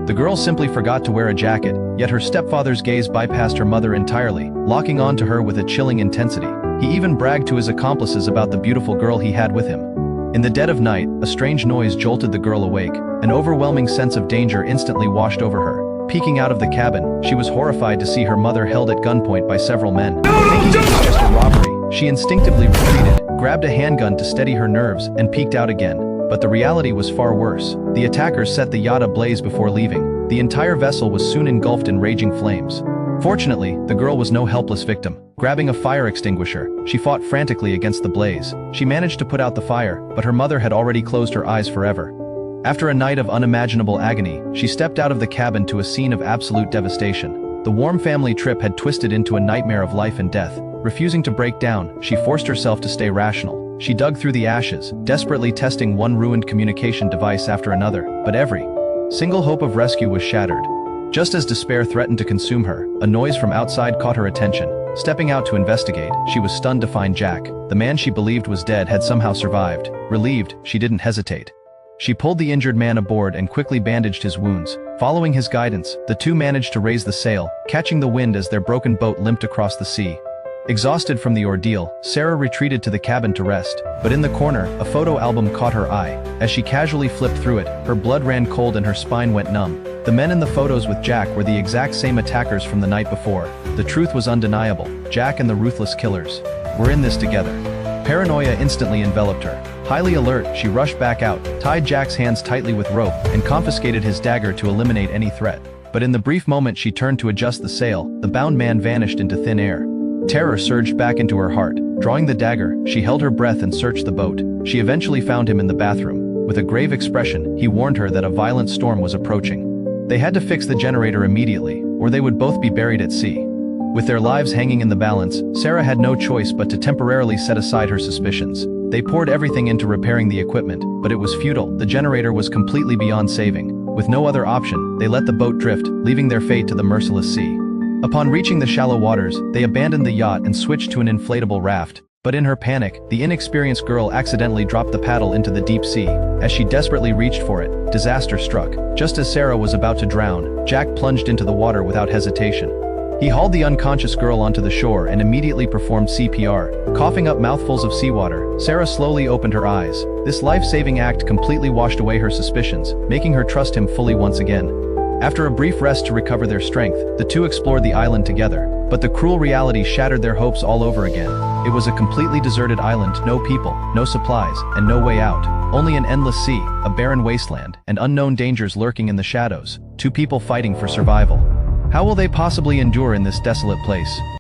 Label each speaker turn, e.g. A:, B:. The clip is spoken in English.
A: The girl simply forgot to wear a jacket, yet her stepfather's gaze bypassed her mother entirely, locking on to her with a chilling intensity. He even bragged to his accomplices about the beautiful girl he had with him. In the dead of night, a strange noise jolted the girl awake. An overwhelming sense of danger instantly washed over her. Peeking out of the cabin, she was horrified to see her mother held at gunpoint by several men. Thinking it was just a robbery, she instinctively retreated, grabbed a handgun to steady her nerves, and peeked out again. But the reality was far worse. The attackers set the yacht ablaze before leaving. The entire vessel was soon engulfed in raging flames. Fortunately, the girl was no helpless victim. Grabbing a fire extinguisher, she fought frantically against the blaze. She managed to put out the fire, but her mother had already closed her eyes forever. After a night of unimaginable agony, she stepped out of the cabin to a scene of absolute devastation. The warm family trip had twisted into a nightmare of life and death. Refusing to break down, she forced herself to stay rational. She dug through the ashes, desperately testing one ruined communication device after another, but every single hope of rescue was shattered. Just as despair threatened to consume her, a noise from outside caught her attention. Stepping out to investigate, she was stunned to find Jack. The man she believed was dead had somehow survived. Relieved, she didn't hesitate. She pulled the injured man aboard and quickly bandaged his wounds. Following his guidance, the two managed to raise the sail, catching the wind as their broken boat limped across the sea. Exhausted from the ordeal, Sarah retreated to the cabin to rest, but in the corner, a photo album caught her eye. As she casually flipped through it, her blood ran cold and her spine went numb. The men in the photos with Jack were the exact same attackers from the night before. The truth was undeniable. Jack and the ruthless killers were in this together. Paranoia instantly enveloped her. Highly alert, she rushed back out, tied Jack's hands tightly with rope, and confiscated his dagger to eliminate any threat. But in the brief moment she turned to adjust the sail, the bound man vanished into thin air. Terror surged back into her heart. Drawing the dagger, she held her breath and searched the boat. She eventually found him in the bathroom. With a grave expression, he warned her that a violent storm was approaching. They had to fix the generator immediately, or they would both be buried at sea. With their lives hanging in the balance, Sarah had no choice but to temporarily set aside her suspicions. They poured everything into repairing the equipment, but it was futile. The generator was completely beyond saving. With no other option, they let the boat drift, leaving their fate to the merciless sea. Upon reaching the shallow waters, they abandoned the yacht and switched to an inflatable raft. But in her panic, the inexperienced girl accidentally dropped the paddle into the deep sea. As she desperately reached for it, disaster struck. Just as Sarah was about to drown, Jack plunged into the water without hesitation. He hauled the unconscious girl onto the shore and immediately performed CPR. Coughing up mouthfuls of seawater, Sarah slowly opened her eyes. This life-saving act completely washed away her suspicions, making her trust him fully once again. After a brief rest to recover their strength, the two explored the island together. But the cruel reality shattered their hopes all over again. It was a completely deserted island, no people, no supplies, and no way out. Only an endless sea, a barren wasteland, and unknown dangers lurking in the shadows. Two people fighting for survival. How will they possibly endure in this desolate place?